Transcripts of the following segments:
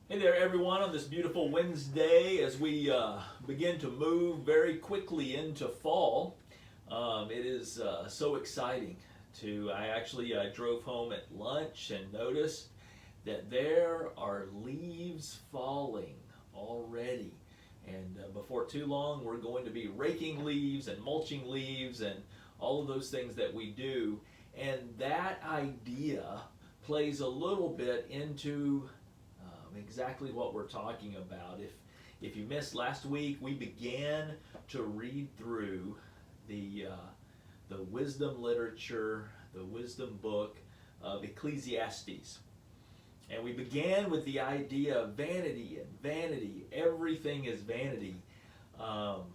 Hey there, everyone, on this beautiful Wednesday as we begin to move very quickly into fall. It is so exciting to. I actually drove home at lunch and noticed that there are leaves falling already. And before too long, we're going to be raking leaves and mulching leaves and all of those things that we do. And that idea plays a little bit into exactly what we're talking about. If you missed last week, we began to read through the wisdom literature, the wisdom book of Ecclesiastes. And we began with the idea of vanity and vanity. Everything is vanity. Um,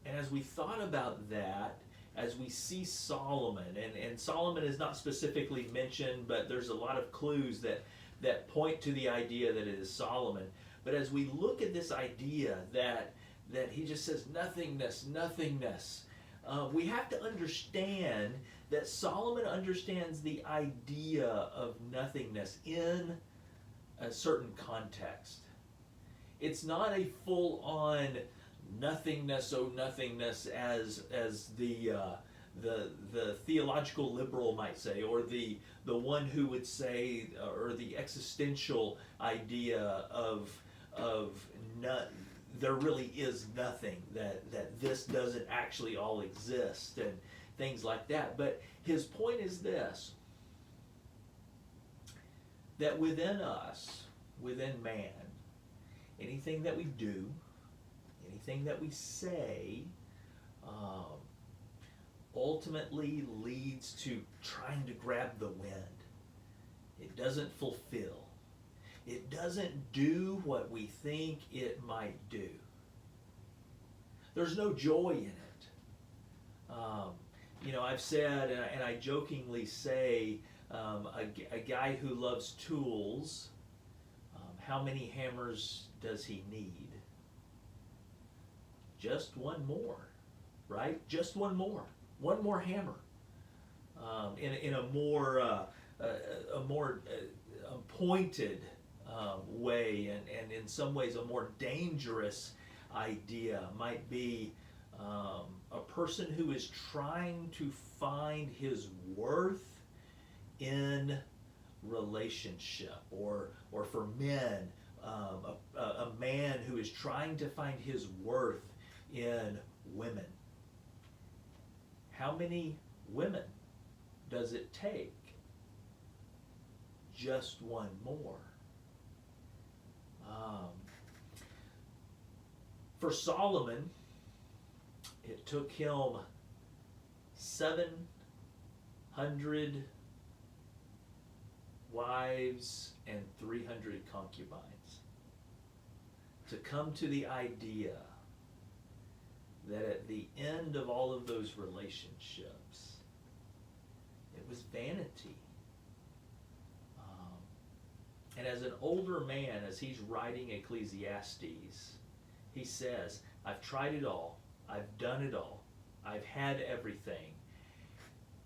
and as we thought about that, as we see Solomon, and Solomon is not specifically mentioned, but there's a lot of clues that point to the idea that it is Solomon. But as we look at this idea that he just says nothingness, nothingness, we have to understand that Solomon understands the idea of nothingness in a certain context. It's not a full-on nothingness, oh nothingness, as the theological liberal might say, or the one who would say, or the existential idea of not, there really is nothing, that this doesn't actually all exist and things like that. But his point is this, that within us, within man, anything that we do, anything that we say, ultimately leads to trying to grab the wind. It doesn't fulfill. It doesn't do what we think it might do. There's no joy in it. I've said, and I jokingly say, a guy who loves tools, how many hammers does he need? Just one more, right? Just one more. One more hammer, in a more pointed way, and in some ways a more dangerous idea might be a person who is trying to find his worth in relationship, or for men, a man who is trying to find his worth in women. How many women does it take? Just one more. For Solomon, it took him 700 wives and 300 concubines to come to the idea that at the end of all of those relationships, it was vanity. And as an older man, as he's writing Ecclesiastes, he says, I've tried it all, I've done it all, I've had everything.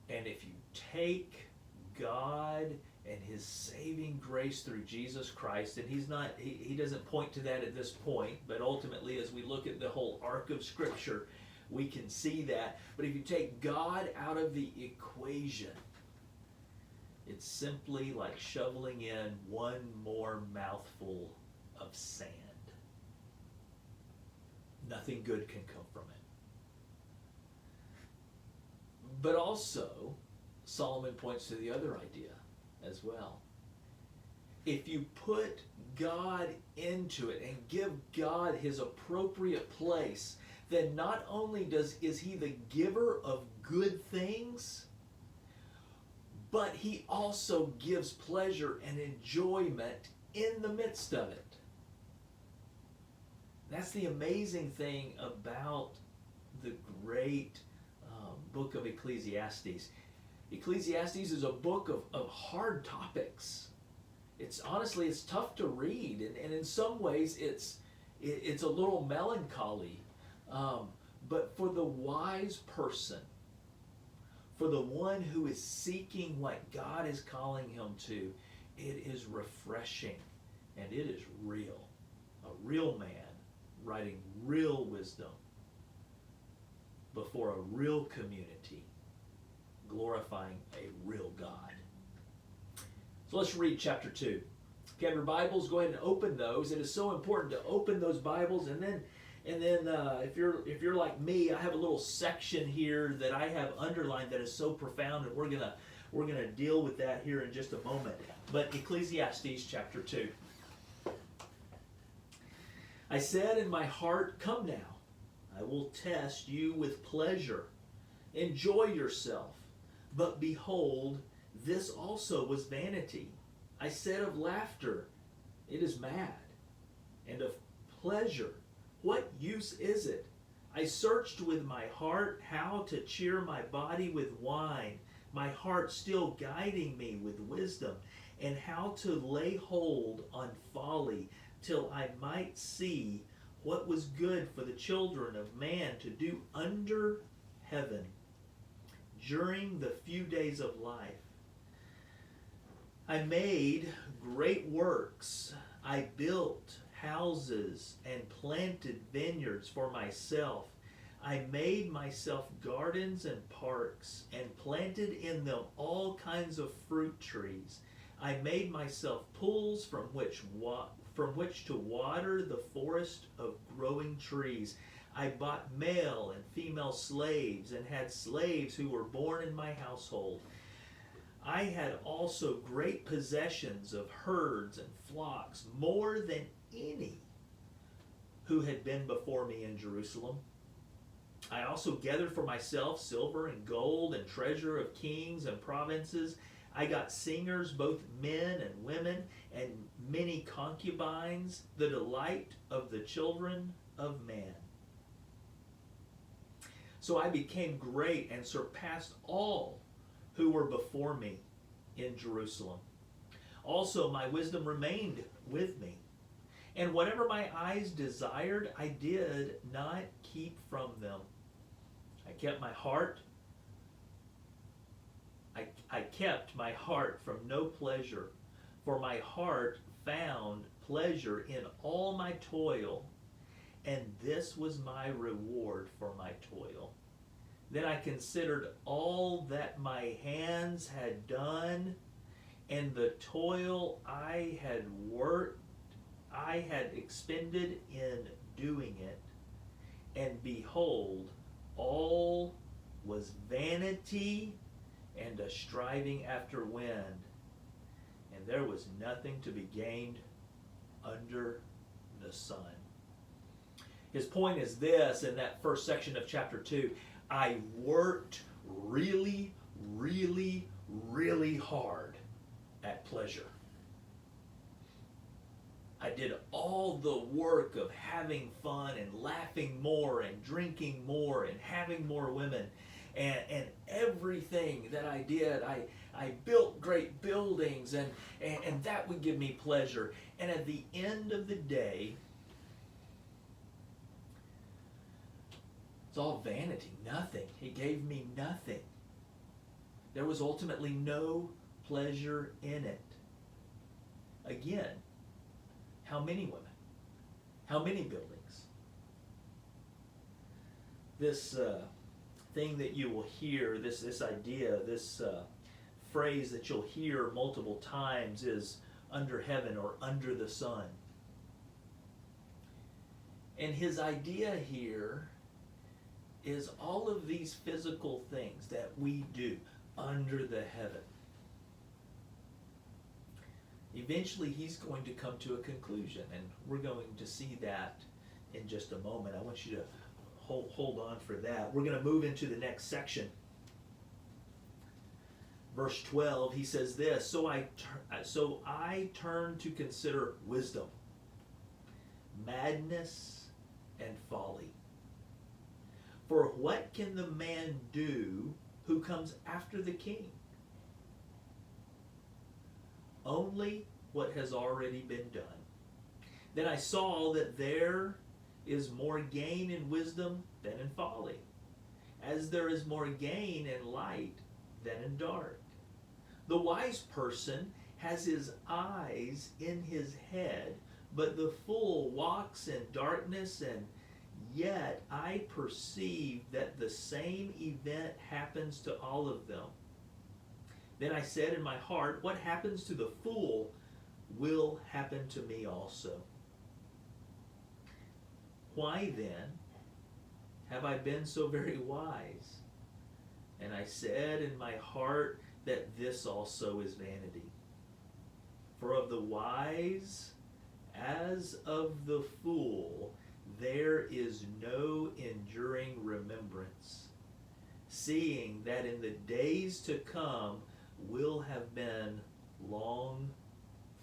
And if you take God and his saving grace through Jesus Christ, and he doesn't point to that at this point, but ultimately as we look at the whole arc of Scripture, we can see that. But if you take God out of the equation, it's simply like shoveling in one more mouthful of sand. Nothing good can come from it. But also, Solomon points to the other idea as well. If you put God into it and give God his appropriate place, then not only is he the giver of good things, but he also gives pleasure and enjoyment in the midst of it. That's the amazing thing about the great book of Ecclesiastes. Ecclesiastes is a book of hard topics. It's tough to read, and in some ways it's a little melancholy. But for the wise person, for the one who is seeking what God is calling him to, it is refreshing. And it is real. A real man writing real wisdom before a real community, glorifying a real God. So let's read chapter 2. If you have your Bibles, go ahead and open those. It is so important to open those Bibles, and then if you're like me, I have a little section here that I have underlined that is so profound, and we're gonna deal with that here in just a moment. But Ecclesiastes chapter 2. I said in my heart, come now, I will test you with pleasure. Enjoy yourself. But behold, this also was vanity. I said of laughter, it is mad. And of pleasure, what use is it? I searched with my heart how to cheer my body with wine, my heart still guiding me with wisdom, and how to lay hold on folly, till I might see what was good for the children of man to do under heaven during the few days of life. I made great works. I built houses and planted vineyards for myself. I made myself gardens and parks and planted in them all kinds of fruit trees. I made myself pools from which to water the forest of growing trees. I bought male and female slaves and had slaves who were born in my household. I had also great possessions of herds and flocks, more than any who had been before me in Jerusalem. I also gathered for myself silver and gold and treasure of kings and provinces. I got singers, both men and women, and many concubines, the delight of the children of man. So I became great and surpassed all who were before me in Jerusalem. Also my wisdom remained with me, and whatever my eyes desired, I did not keep from them. I kept my heart from no pleasure, for my heart found pleasure in all my toil, and this was my reward for my toil. Then I considered all that my hands had done, and the toil I had expended in doing it, and behold, all was vanity and a striving after wind, and there was nothing to be gained under the sun. His point is this in that first section of chapter 2. I worked really, really, really hard at pleasure. I did all the work of having fun and laughing more and drinking more and having more women. And everything that I did, I built great buildings, and that would give me pleasure. And at the end of the day, it's all vanity, nothing. It gave me nothing. There was ultimately no pleasure in it. Again, how many women? How many buildings? This thing that you will hear, this idea, this phrase that you'll hear multiple times is under heaven or under the sun. And his idea here is all of these physical things that we do under the heaven. Eventually he's going to come to a conclusion, and we're going to see that in just a moment. I want you to hold on for that. We're going to move into the next section. Verse 12, he says this, So I turned to consider wisdom, madness, and folly. For what can the man do who comes after the king? Only what has already been done. Then I saw that there is more gain in wisdom than in folly, as there is more gain in light than in dark. The wise person has his eyes in his head, but the fool walks in darkness, and yet I perceive that the same event happens to all of them. Then I said in my heart, what happens to the fool will happen to me also. Why then have I been so very wise? And I said in my heart that this also is vanity. For of the wise as of the fool there is no enduring remembrance, seeing that in the days to come will have been long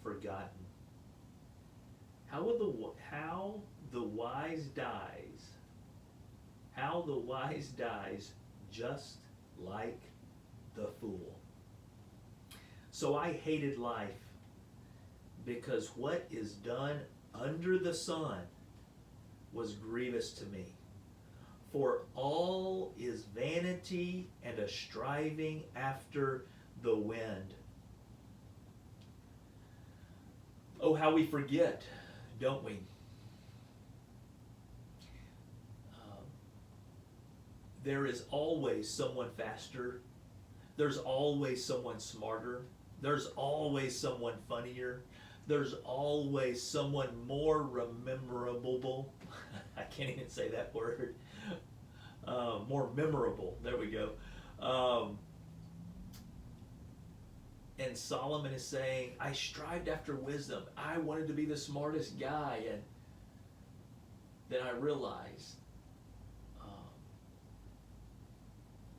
forgotten. How the wise dies just like the fool. So I hated life, because what is done under the sun was grievous to me. For all is vanity and a striving after the wind. Oh, how we forget, don't we? There is always someone faster. There's always someone smarter. There's always someone funnier. There's always someone more rememberable. I can't even say that word. More memorable. There we go. And Solomon is saying, I strived after wisdom. I wanted to be the smartest guy. And then I realized,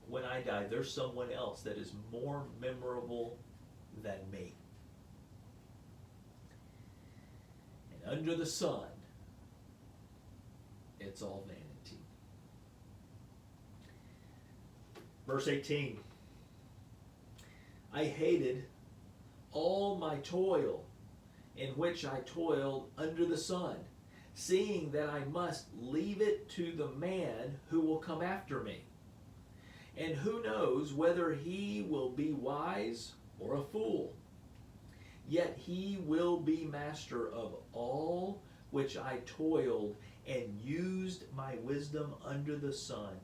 when I die, there's someone else that is more memorable than me. And under the sun, it's all vanity. Verse 18. I hated all my toil in which I toiled under the sun, seeing that I must leave it to the man who will come after me. And who knows whether he will be wise or a fool? Yet he will be master of all which I toiled and used my wisdom under the sun.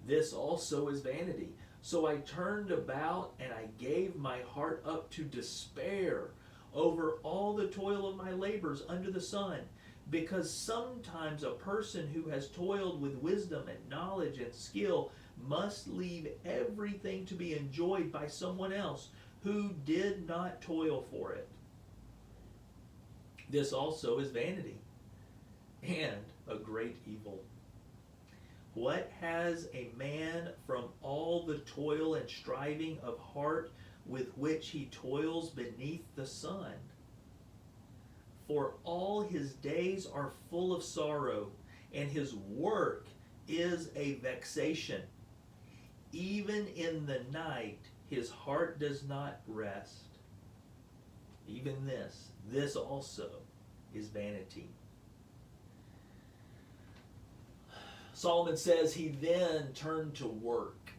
This also is vanity. So I turned about and I gave my heart up to despair over all the toil of my labors under the sun. Because sometimes a person who has toiled with wisdom and knowledge and skill must leave everything to be enjoyed by someone else who did not toil for it. This also is vanity and a great evil. What has a man from all the toil and striving of heart with which he toils beneath the sun? For all his days are full of sorrow, and his work is a vexation. Even in the night his heart does not rest. Even this also is vanity. Solomon says he then turned to work.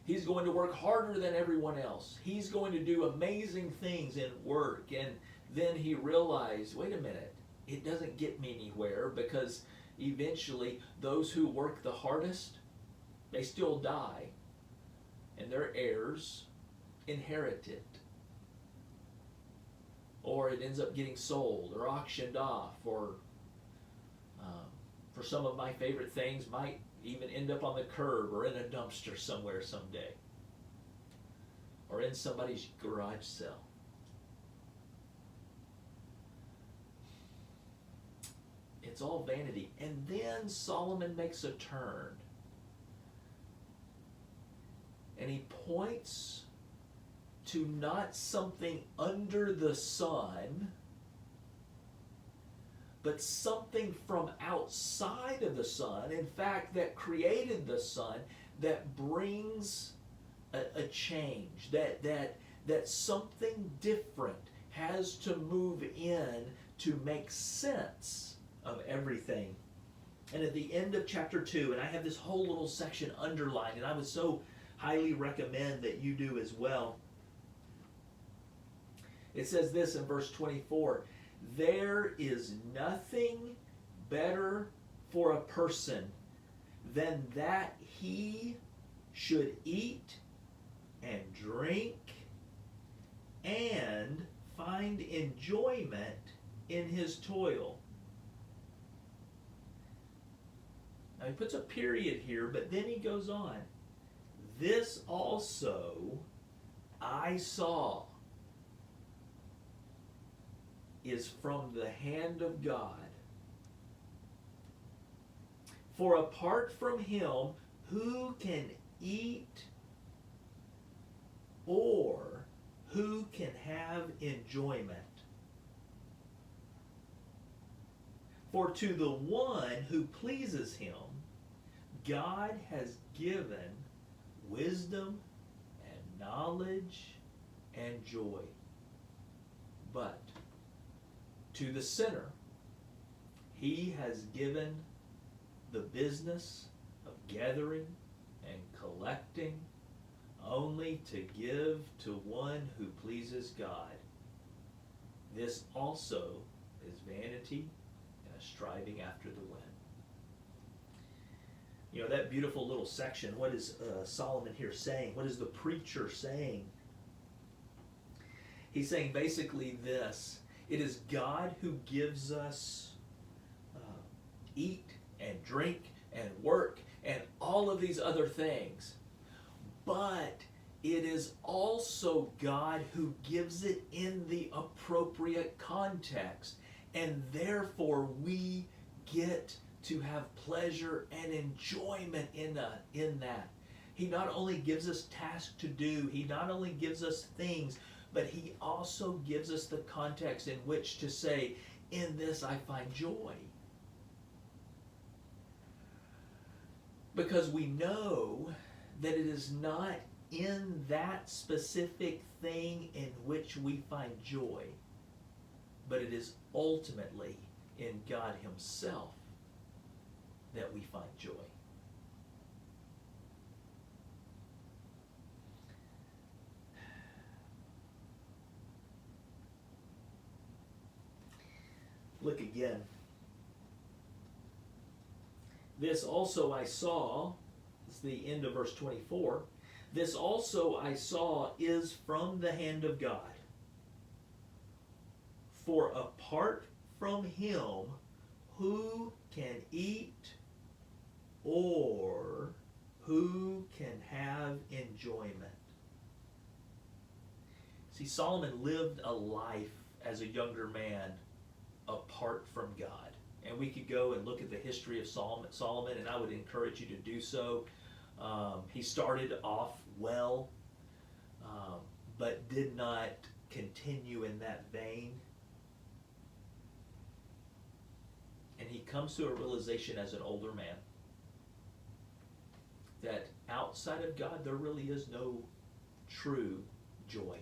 He's going to work harder than everyone else. He's going to do amazing things in work. And then he realized, wait a minute, it doesn't get me anywhere, because eventually those who work the hardest, they still die, and their heirs inherit it. Or it ends up getting sold or auctioned off, or for some of my favorite things, might even end up on the curb or in a dumpster somewhere someday, or in somebody's garage sale. It's all vanity. And then Solomon makes a turn, and he points to not something under the sun, but something from outside of the sun, in fact, that created the sun, that brings a change, that something different has to move in to make sense of everything. And at the end of chapter 2, and I have this whole little section underlined, and I would so highly recommend that you do as well. It says this in verse 24, there is nothing better for a person than that he should eat and drink and find enjoyment in his toil. Now he puts a period here, but then he goes on. This also I saw is from the hand of God. For apart from him, who can eat or who can have enjoyment? For to the one who pleases him, God has given wisdom and knowledge and joy. But to the sinner, he has given the business of gathering and collecting only to give to one who pleases God. This also is vanity and a striving after the wind. You know, that beautiful little section, what is Solomon here saying? What is the preacher saying? He's saying basically this. It is God who gives us eat and drink and work and all of these other things. But it is also God who gives it in the appropriate context. And therefore we get to have pleasure and enjoyment in that. He not only gives us tasks to do, he not only gives us things, but he also gives us the context in which to say, in this I find joy. Because we know that it is not in that specific thing in which we find joy, but it is ultimately in God himself that we find joy. Look again. This also I saw, it's the end of verse 24, this also I saw is from the hand of God. For apart from him, who can eat or who can have enjoyment? See, Solomon lived a life as a younger man apart from God. And we could go and look at the history of Solomon, and I would encourage you to do so. He started off well, but did not continue in that vein. And he comes to a realization as an older man that outside of God, there really is no true joy.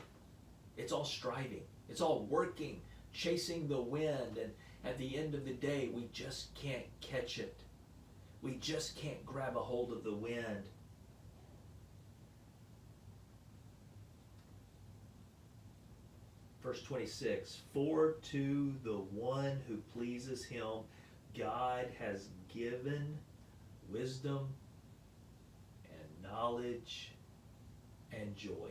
It's all striving. It's all working, chasing the wind, and at the end of the day, we just can't catch it. We just can't grab a hold of the wind. Verse 26, for to the one who pleases him, God has given wisdom and knowledge and joy.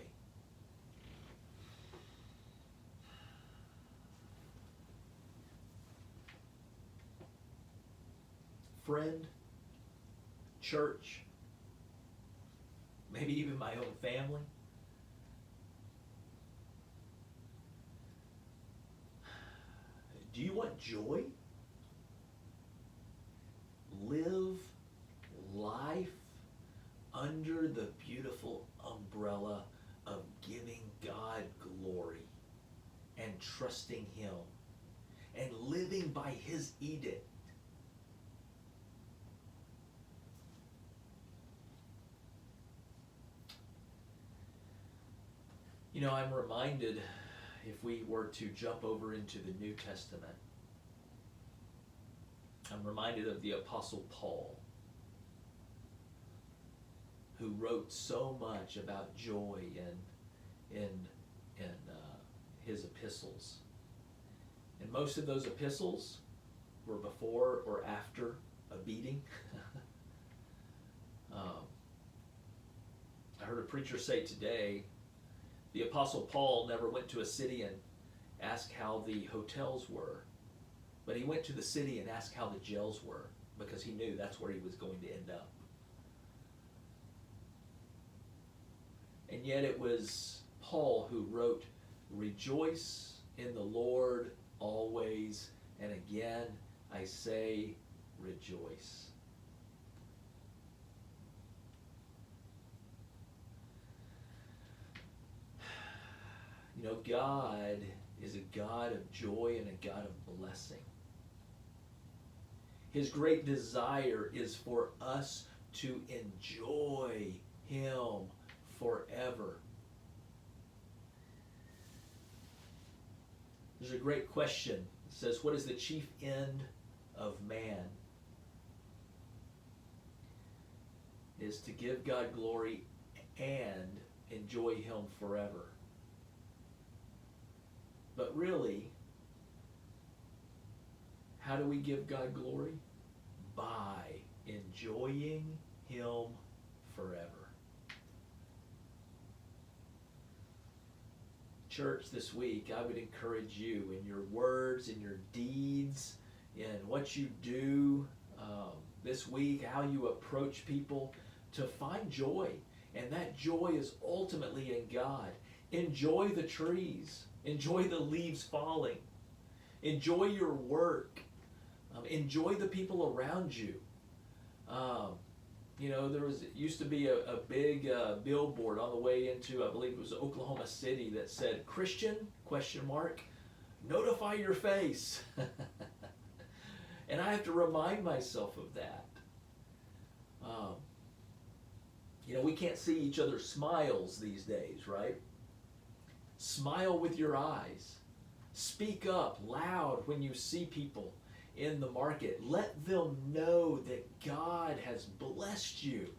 Friend, church, maybe even my own family. Do you want joy? Live life under the beautiful umbrella of giving God glory and trusting him and living by his edict. You know, I'm reminded, if we were to jump over into the New Testament, I'm reminded of the Apostle Paul, who wrote so much about joy in his epistles. And most of those epistles were before or after a beating. I heard a preacher say today, the Apostle Paul never went to a city and asked how the hotels were, but he went to the city and asked how the jails were, because he knew that's where he was going to end up. And yet it was Paul who wrote, "Rejoice in the Lord always, and again I say, rejoice." You know, God is a God of joy and a God of blessing. His great desire is for us to enjoy Him forever. There's a great question. It says, what is the chief end of man? It is to give God glory and enjoy Him forever. But really, how do we give God glory? By enjoying Him forever. Church, this week, I would encourage you in your words, in your deeds, in what you do this week, how you approach people, to find joy. And that joy is ultimately in God. Enjoy the trees. Enjoy the leaves falling. Enjoy your work. Enjoy the people around you. You know, used to be a big billboard on the way into, I believe it was Oklahoma City, that said, "Christian, ? Notify your face." And I have to remind myself of that. You know, we can't see each other's smiles these days, right? Smile with your eyes. Speak up loud when you see people in the market. Let them know that God has blessed you.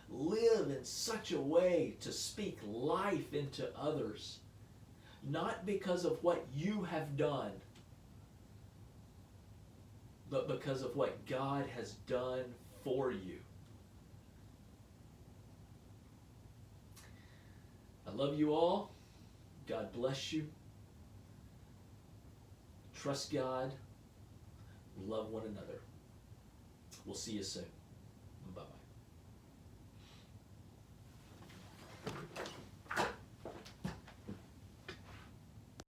Live in such a way to speak life into others, not because of what you have done, but because of what God has done for you. I love you all. God bless you. Trust God. Love one another. We'll see you soon.